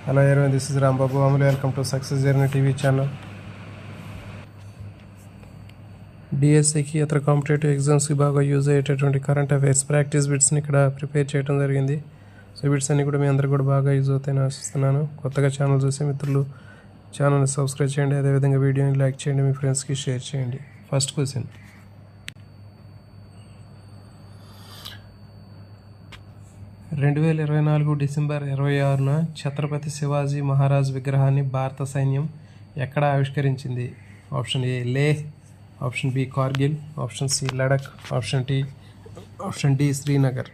Hello everyone, this is Rambabu Amuli. Welcome to Success Journey TV channel. డిఎస్సికి ఇతర competitive ఎగ్జామ్స్కి బాగా use అయ్యేటటువంటి కరెంట్ అఫైర్స్ ప్రాక్టీస్ బిట్స్ని ఇక్కడ ప్రిపేర్ చేయడం జరిగింది. సో బిట్స్ అన్నీ కూడా మీ అందరికీ కూడా బాగా యూజ్ అవుతాయని ఆశిస్తున్నాను. కొత్తగా ఛానల్ చూసే మిత్రులు ఛానల్ని సబ్స్క్రైబ్ చేయండి, అదేవిధంగా వీడియోని లైక్ చేయండి, మీ ఫ్రెండ్స్కి షేర్ చేయండి. ఫస్ట్ క్వశ్చన్, 2024 డిసెంబర్ 26న ఛత్రపతి శివాజీ మహారాజ్ విగ్రహాన్ని భారత సైన్యం ఎక్కడ ఆవిష్కరించింది? Option A Leh, option B Kargil, option C Ladakh, option D Srinagar.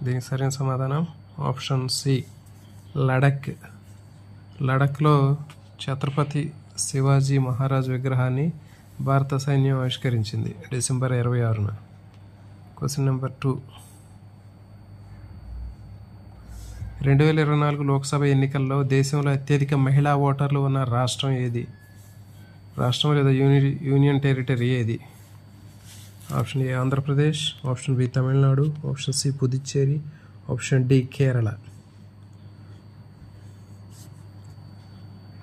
దీనికి సరైన సమాధానం ఆప్షన్ సి లడక్. లడఖ్లో ఛత్రపతి శివాజీ మహారాజ్ విగ్రహాన్ని భారత సైన్యం ఆవిష్కరించింది డిసెంబర్ 26న. క్వశ్చన్ నెంబర్ 2, 2024 లోక్సభ ఎన్నికల్లో దేశంలో అత్యధిక మహిళా ఓటర్లు ఉన్న రాష్ట్రం ఏది? రాష్ట్రం లేదా యూనియన్ టెరిటరీ ఏది? Option A Andhra Pradesh, option B Tamil Nadu, option C Puducherry, option D Kerala.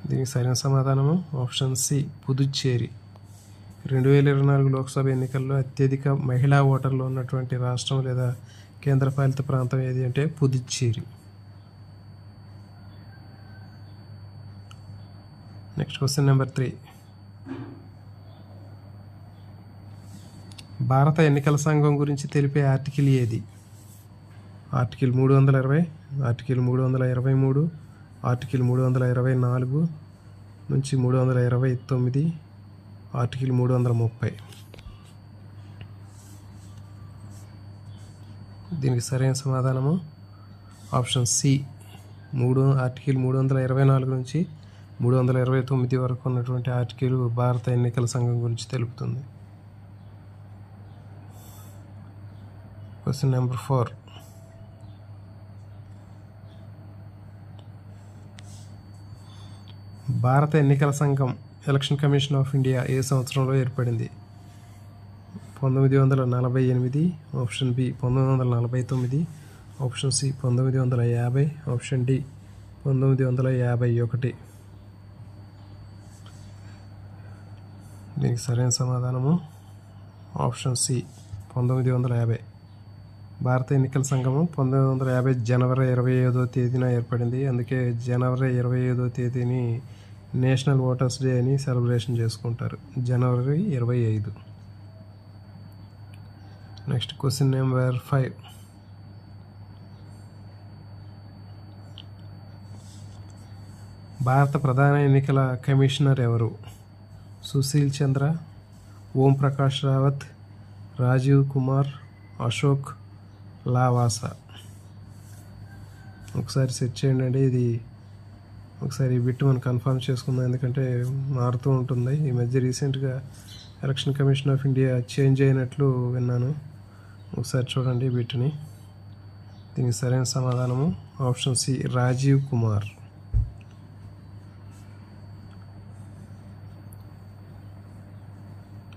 దీనికి సరైన సమాధానము ఆప్షన్ సి పుదుచ్చేరి. 2024 లోక్సభ ఎన్నికల్లో అత్యధిక మహిళా ఓటర్లు ఉన్నటువంటి రాష్ట్రం లేదా కేంద్రపాలిత ప్రాంతం ఏది అంటే పుదుచ్చేరి. నెక్స్ట్ క్వశ్చన్ నెంబర్ 3, భారత ఎన్నికల సంఘం గురించి తెలిపే ఆర్టికల్ ఏది? ఆర్టికల్ 320, ఆర్టికల్ 323, ఆర్టికల్ 324 నుంచి 329, ఆర్టికల్ 330. దీనికి సరైన సమాధానము ఆప్షన్ సి ఆర్టికల్ 324 నుంచి 329 వరకు ఉన్నటువంటి ఆర్టికల్ భారత ఎన్నికల సంఘం గురించి తెలుపుతుంది. క్వశ్చన్ నెంబర్ 4, భారత ఎన్నికల సంఘం ఎలక్షన్ కమిషన్ ఆఫ్ ఇండియా ఏ సంవత్సరంలో ఏర్పడింది? 1948, option B 1949, option C 1950, option D 1951. దీనికి సరైన సమాధానము ఆప్షన్ సి 1950. భారత ఎన్నికల సంఘము 1950 జనవరి 25వ తేదీన ఏర్పడింది. అందుకే జనవరి 25వ తేదీని నేషనల్ ఓటర్స్ డే అని సెలబ్రేషన్ చేసుకుంటారు, జనవరి 25. నెక్స్ట్ క్వశ్చన్ నెంబర్ 5, భారత ప్రధాన ఎన్నికల కమిషనర్ ఎవరు? సుశీల్ చంద్ర, ఓం ప్రకాష్ రావత్, రాజీవ్ కుమార్, అశోక్ లావాసా. ఒకసారి సెట్ చేయండి, ఇది ఒకసారి ఈ బిట్ మనం కన్ఫర్మ్ చేసుకుందాం, ఎందుకంటే మారుతూ ఉంటుంది. ఈ మధ్య రీసెంట్గా election commission of India change అయినట్లు విన్నాను. ఒకసారి చూడండి ఈ బిట్ని. దీనికి సరైన సమాధానము option C Rajiv Kumar.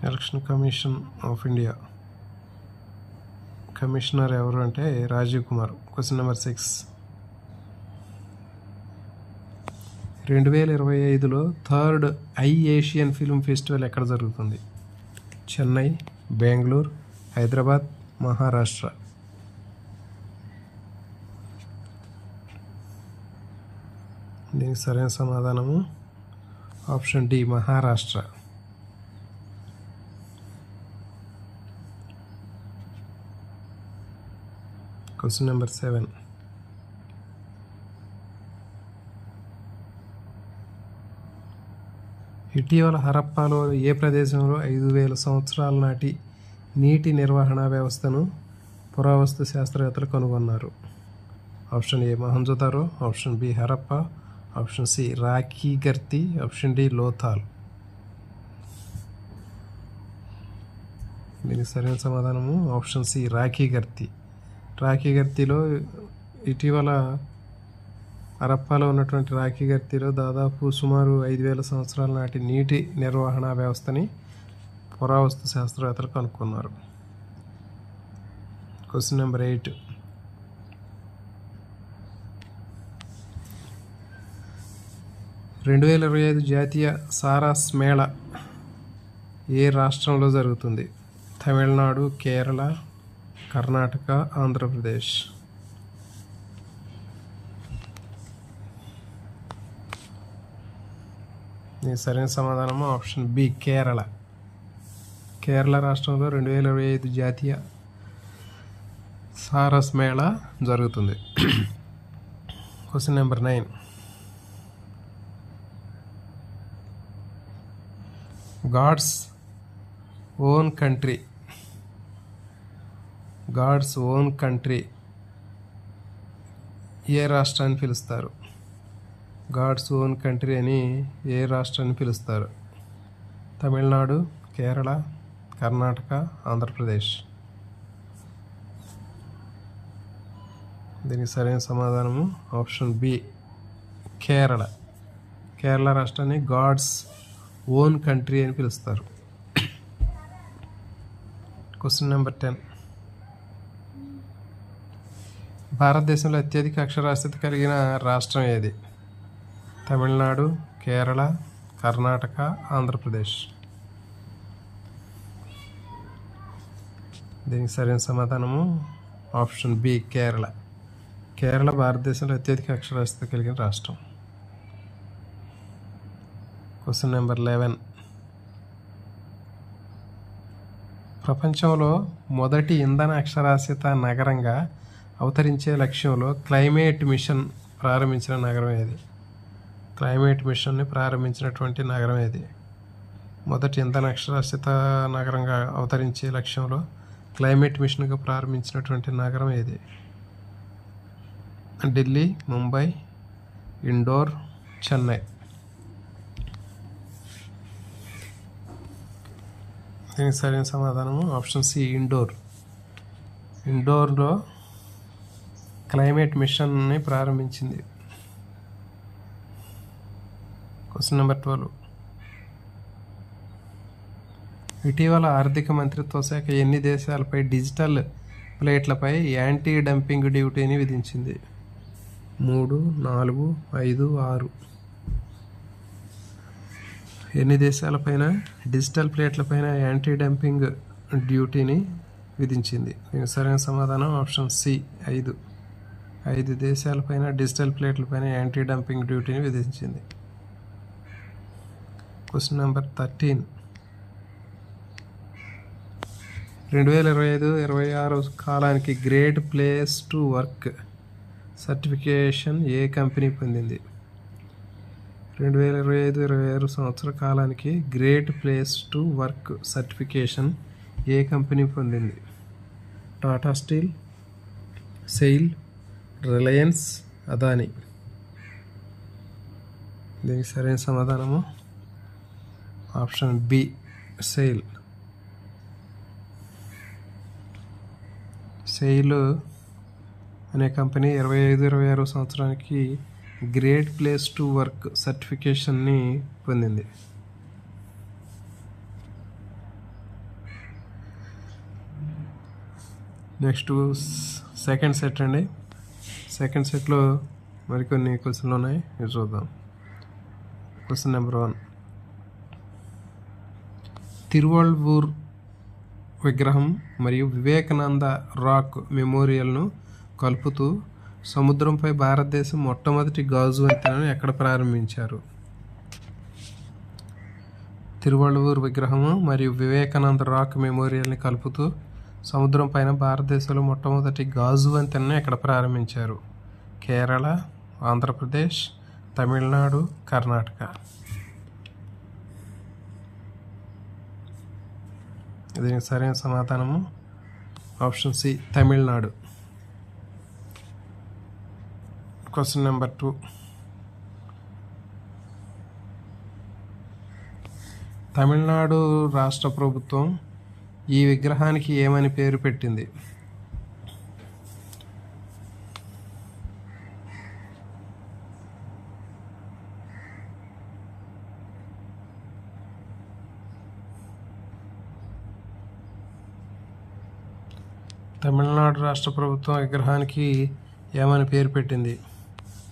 Election commission of India commissioner ఎవరు అంటే రాజీవ్ కుమార్. క్వశ్చన్ నెంబర్ 6, 2025లో third eye Asian film festival ఎక్కడ జరుగుతుంది? చెన్నై, బెంగళూరు, హైదరాబాద్, మహారాష్ట్ర. దీనికి సరైన సమాధానము option D Maharashtra. Question number 7, ఇటీవల హరప్పాలో ఏ ప్రదేశంలో 5000 సంవత్సరాల నాటి నీటి నిర్వహణ వ్యవస్థను పురావస్తు శాస్త్రవేత్తలు కనుగొన్నారు? Option A Mohenjodaro, option B Harappa, option C Rakhigarhi, option D Lothal. దీనికి సరైన సమాధానము ఆప్షన్ సి రాఖీగర్తి. రాఖీగర్తిలో ఇటీవల హరప్పాలో ఉన్నటువంటి రాఖీగర్తిలో దాదాపు సుమారు 5000 సంవత్సరాల నాటి నీటి నిర్వహణ వ్యవస్థని పురావస్తు శాస్త్రవేత్తలు కనుక్కున్నారు. క్వశ్చన్ నెంబర్ 8, 2025 జాతీయ సారస్ మేళా ఏ రాష్ట్రంలో జరుగుతుంది? తమిళనాడు, కేరళ, కర్ణాటక, ఆంధ్రప్రదేశ్. దీనికి సరైన సమాధానము ఆప్షన్ బి, కేరళ. కేరళ రాష్ట్రంలో 2025 జాతీయ సారస్ మేళా జరుగుతుంది. Question number 9. God's own country ఏ రాష్ట్రాన్ని పిలుస్తారు? గాడ్స్ ఓన్ కంట్రీ అని ఏ రాష్ట్రాన్ని పిలుస్తారు? తమిళనాడు, కేరళ, కర్ణాటక, ఆంధ్రప్రదేశ్. దీనికి సరైన సమాధానము ఆప్షన్ బి, కేరళ. కేరళ రాష్ట్రాన్ని గాడ్స్ ఓన్ కంట్రీ అని పిలుస్తారు. Question number 10. భారతదేశంలో అత్యధిక అక్షరాస్యత కలిగిన రాష్ట్రం ఏది? తమిళనాడు, కేరళ, కర్ణాటక, ఆంధ్రప్రదేశ్. దీనికి సరైన సమాధానము ఆప్షన్ బి, కేరళ. కేరళ భారతదేశంలో అత్యధిక అక్షరాస్యత కలిగిన రాష్ట్రం. Question number 11. ప్రపంచంలో మొదటి ఇంధన అక్షరాస్యత నగరంగా అవతరించే లక్ష్యంలో క్లైమేట్ మిషన్ ప్రారంభించిన నగరం ఏది? క్లైమేట్ మిషన్ని ప్రారంభించినటువంటి నగరం ఏది? మొదటి ఇంధన అక్షరాస్యత నగరంగా అవతరించే లక్ష్యంలో క్లైమేట్ మిషన్గా ప్రారంభించినటువంటి నగరం ఏది? ఢిల్లీ, ముంబై, ఇండోర్, చెన్నై. దీనికి సరైన సమాధానము ఆప్షన్ సి, ఇండోర్. ఇండోర్లో క్లైమేట్ మిషన్ని ప్రారంభించింది. Question number 12. ఇటీవల ఆర్థిక మంత్రిత్వ శాఖ ఎన్ని దేశాలపై డిజిటల్ ప్లేట్లపై యాంటీ డంపింగ్ డ్యూటీని విధించింది? 3, 4, 5, 6. ఎన్ని దేశాలపైన డిజిటల్ ప్లేట్లపైన యాంటీ డంపింగ్ డ్యూటీని విధించింది? దీనికి సరైన సమాధానం ఆప్షన్ సి, 5. 5 దేశాలపైన డిజిటల్ ప్లేట్లపైన యాంటీ డంపింగ్ డ్యూటీని విధించింది. Question number 13. 2025-26 కాలానికి great place to work certification ఏ కంపెనీ పొందింది? 2025-26 సంవత్సర కాలానికి great place to work certification ఏ కంపెనీ పొందింది? Tata steel, SAIL, Reliance, Adani. దీనికి సరైన సమాధానము ఆప్షన్ బి, సెయిల్. సెయిల్ అనే కంపెనీ 25-26 సంవత్సరానికి గ్రేట్ ప్లేస్ టు వర్క్ సర్టిఫికేషన్ని పొందింది. నెక్స్ట్ సెకండ్ సెట్ అండి. సెకండ్ సెట్లో మరికొన్ని క్వశ్చన్లు ఉన్నాయి, ఇవి చూద్దాం. Question number 1. తిరువళ్ళూర్ విగ్రహం మరియు వివేకానంద రాక్ మెమోరియల్ను కలుపుతూ సముద్రంపై భారతదేశం మొట్టమొదటి గాజు వంతెనను ఎక్కడ ప్రారంభించారు? తిరువళ్ళూర్ విగ్రహము మరియు వివేకానంద రాక్ మెమోరియల్ని కలుపుతూ సముద్రం పైన భారతదేశంలో మొట్టమొదటి గాజు వంతెనను ఎక్కడ ప్రారంభించారు? కేరళ, ఆంధ్రప్రదేశ్, తమిళనాడు, కర్ణాటక. దీనికి సరైన సమాధానము option C, Tamil Nadu. Question number 2. Tamil Nadu రాష్ట్ర ప్రభుత్వం ఈ విగ్రహానికి ఏమని పేరు పెట్టింది? తమిళనాడు రాష్ట్ర ప్రభుత్వం విగ్రహానికి ఏమని పేరు పెట్టింది?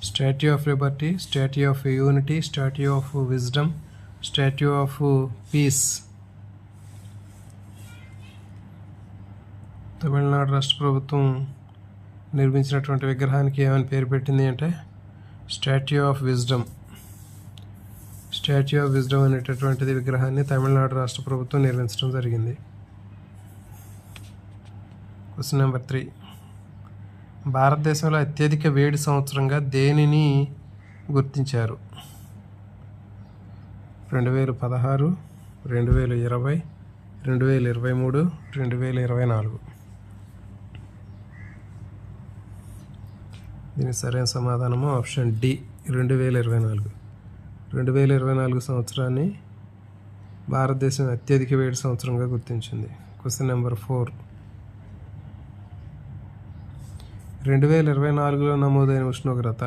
Statue of Liberty, statue of unity, statue of wisdom, statue of piece. Tamil Nadu రాష్ట్ర ప్రభుత్వం నిర్మించినటువంటి విగ్రహానికి ఏమని పేరు పెట్టింది అంటే statue of wisdom. Statue of wisdom అనేటటువంటిది విగ్రహాన్ని తమిళనాడు రాష్ట్ర ప్రభుత్వం నిర్మించడం జరిగింది. Question number 3. భారతదేశంలో అత్యధిక వేడి సంవత్సరంగా దేనిని గుర్తించారు? 2016, 2020, 2023, 2024. దీనికి సరైన సమాధానము ఆప్షన్ డి, 2024. 2024 సంవత్సరాన్ని భారతదేశం అత్యధిక వేడి సంవత్సరంగా గుర్తించింది. Question number 4. 2024లో నమోదైన ఉష్ణోగ్రత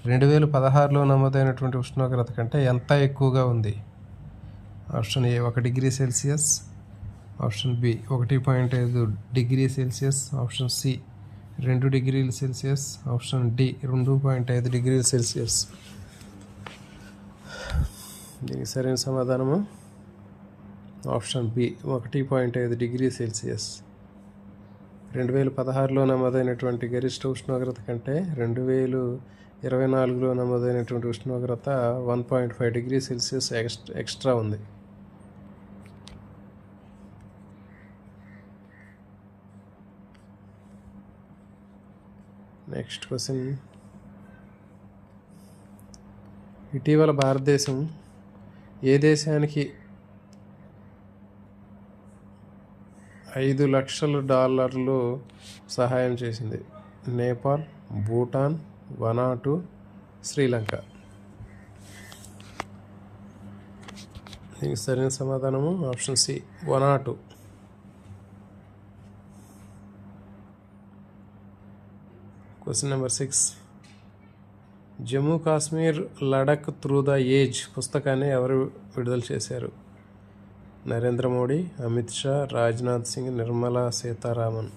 2016లో నమోదైనటువంటి ఉష్ణోగ్రత కంటే ఎంత ఎక్కువగా ఉంది? Option A 1 degree Celsius, option B 1.5 degree Celsius, option C 2 డిగ్రీల సెల్సియస్, ఆప్షన్ డి 2.5 డిగ్రీల సెల్సియస్. దీనికి సరైన సమాధానము ఆప్షన్ బి 1.5 డిగ్రీ సెల్సియస్. 2016లో నమోదైనటువంటి గరిష్ట ఉష్ణోగ్రత కంటే 2024లో నమోదైనటువంటి ఉష్ణోగ్రత 1.5 డిగ్రీ సెల్సియస్ ఎక్స్ట్రా ఉంది. Next question. ఇటీవల భారతదేశం ఏ దేశానికి $5 లక్షల సహాయం చేసింది? నేపాల్, భూటాన్, వనాటు, శ్రీలంక. దీనికి సరైన సమాధానము option C Vanuatu. Question number 6. Jammu Kashmir Ladakh through the age పుస్తకాన్ని ఎవరు విడుదల చేశారు? Narendra Modi, Amit Shah, Rajnath Singh, Nirmala Sitharaman.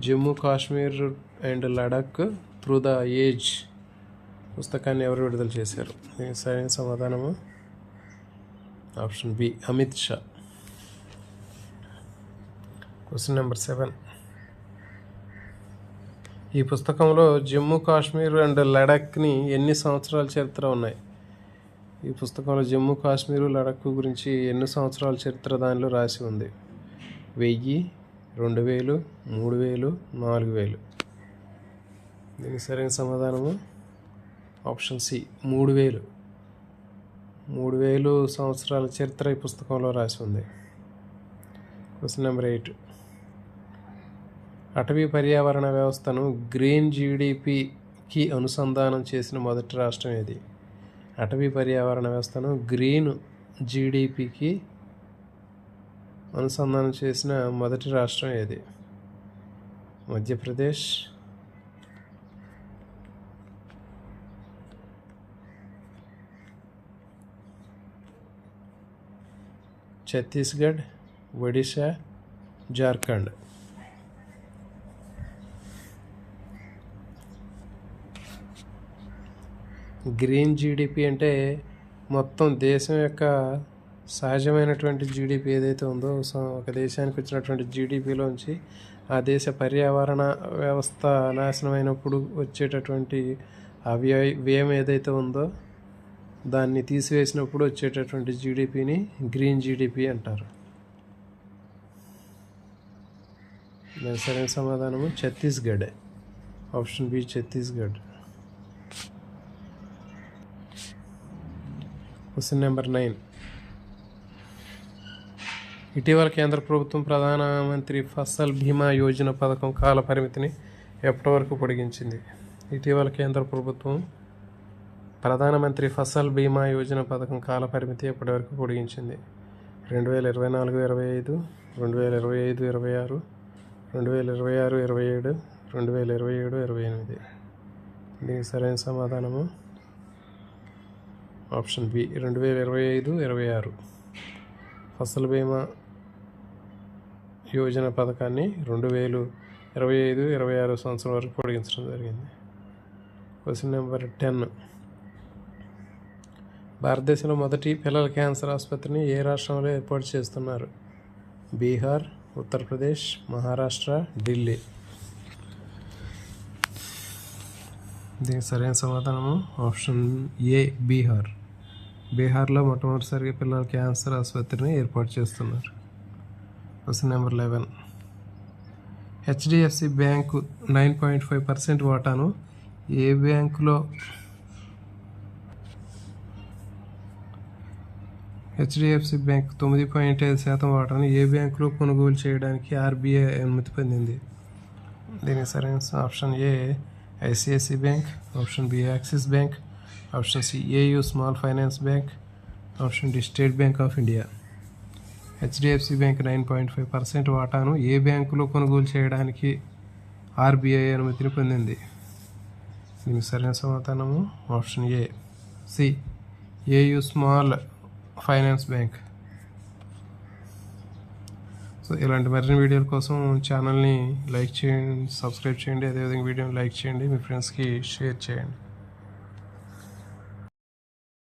Jammu Kashmir and Ladakh through the age పుస్తకాన్ని ఎవరు విడుదల చేశారు? దీనికి సరైన సమాధానము option B Amit Shah. Question number 7. ఈ పుస్తకంలో జమ్మూ కాశ్మీర్ అండ్ లడఖ్ని ఎన్ని సంవత్సరాల చరిత్ర ఉన్నాయి? ఈ పుస్తకంలో జమ్మూ కాశ్మీర్ లడఖ్ గురించి ఎన్ని సంవత్సరాల చరిత్ర దానిలో రాసి ఉంది? 1000, 2000, 3000, 4000. దీనికి సరైన సమాధానము ఆప్షన్ సి 3000. 3000 సంవత్సరాల చరిత్ర ఈ పుస్తకంలో రాసి ఉంది. Question number 8. అటవీ పర్యావరణ వ్యవస్థను గ్రీన్ జీడిపికి అనుసంధానం చేసిన మొదటి రాష్ట్రం ఏది? అటవీ పర్యావరణ వ్యవస్థను గ్రీన్ జీడిపికి అనుసంధానం చేసిన మొదటి రాష్ట్రం ఏది? మధ్యప్రదేశ్, ఛత్తీస్గఢ్, ఒడిశా, జార్ఖండ్. గ్రీన్ జీడిపి అంటే మొత్తం దేశం యొక్క సహజమైనటువంటి జీడిపి ఏదైతే ఉందో ఒక దేశానికి వచ్చినటువంటి జీడిపిలోంచి ఆ దేశ పర్యావరణ వ్యవస్థ నాశనం అయినప్పుడు వచ్చేటటువంటి వ్యయం ఏదైతే ఉందో దాన్ని తీసివేసినప్పుడు వచ్చేటటువంటి జీడిపిని గ్రీన్ జీడిపి అంటారు. దాని సరైన సమాధానము Chhattisgarh. Option B Chhattisgarh. Question number 9. ఇటీవల కేంద్ర ప్రభుత్వం ప్రధానమంత్రి ఫసల్ బీమా యోజన పథకం కాల పరిమితిని ఎప్పటి వరకు పొడిగించింది? ఇటీవల కేంద్ర ప్రభుత్వం ప్రధానమంత్రి ఫసల్ బీమా యోజన పథకం కాల పరిమితి ఎప్పటి వరకు పొడిగించింది? 2024-25, 2025-26, 2026-27, 2027-28. దీనికి సరైన సమాధానము ఆప్షన్ బి 2025-26. ఫసల్ బీమా యోజన పథకాన్ని 2025-26 సంవత్సరం వరకు పొడిగించడం జరిగింది. Question number 10. భారతదేశంలో మొదటి పిల్లల క్యాన్సర్ ఆసుపత్రిని ఏ రాష్ట్రంలో ఏర్పాటు చేస్తున్నారు? బీహార్, ఉత్తరప్రదేశ్, మహారాష్ట్ర, ఢిల్లీ. దీనికి సరైన సమాధానము ఆప్షన్ ఏ, బీహార్. బీహార్లో మొట్టమొదటిసారిగా పిల్లల క్యాన్సర్ ఆసుపత్రిని ఏర్పాటు చేస్తున్నారు. Question number 11. హెచ్డిఎఫ్సి బ్యాంకు 9.5% వాటాను ఏ బ్యాంకులో హెచ్డిఎఫ్సి బ్యాంక్ 9.5% వాటాను ఏ బ్యాంకులో కొనుగోలు చేయడానికి ఆర్బీఐ అనుమతి పొందింది? దీనికి సరైన option A, ICICI bank. Option B, Axis bank. Option C, AU small finance bank. Option D, State Bank of India. HDFC bank 9.5% వాటాను ఏ బ్యాంకులో కొనుగోలు చేయడానికి ఆర్బీఐ అనుమతిని పొందింది? దీనికి సరైన సమాధానము option A, C, AU small finance bank. So ఇలాంటి మరిన్ని వీడియోల కోసం ఛానల్ని లైక్ చేయండి, సబ్స్క్రైబ్ చేయండి. అదేవిధంగా వీడియోని లైక్ చేయండి, మీ ఫ్రెండ్స్కి షేర్ చేయండి.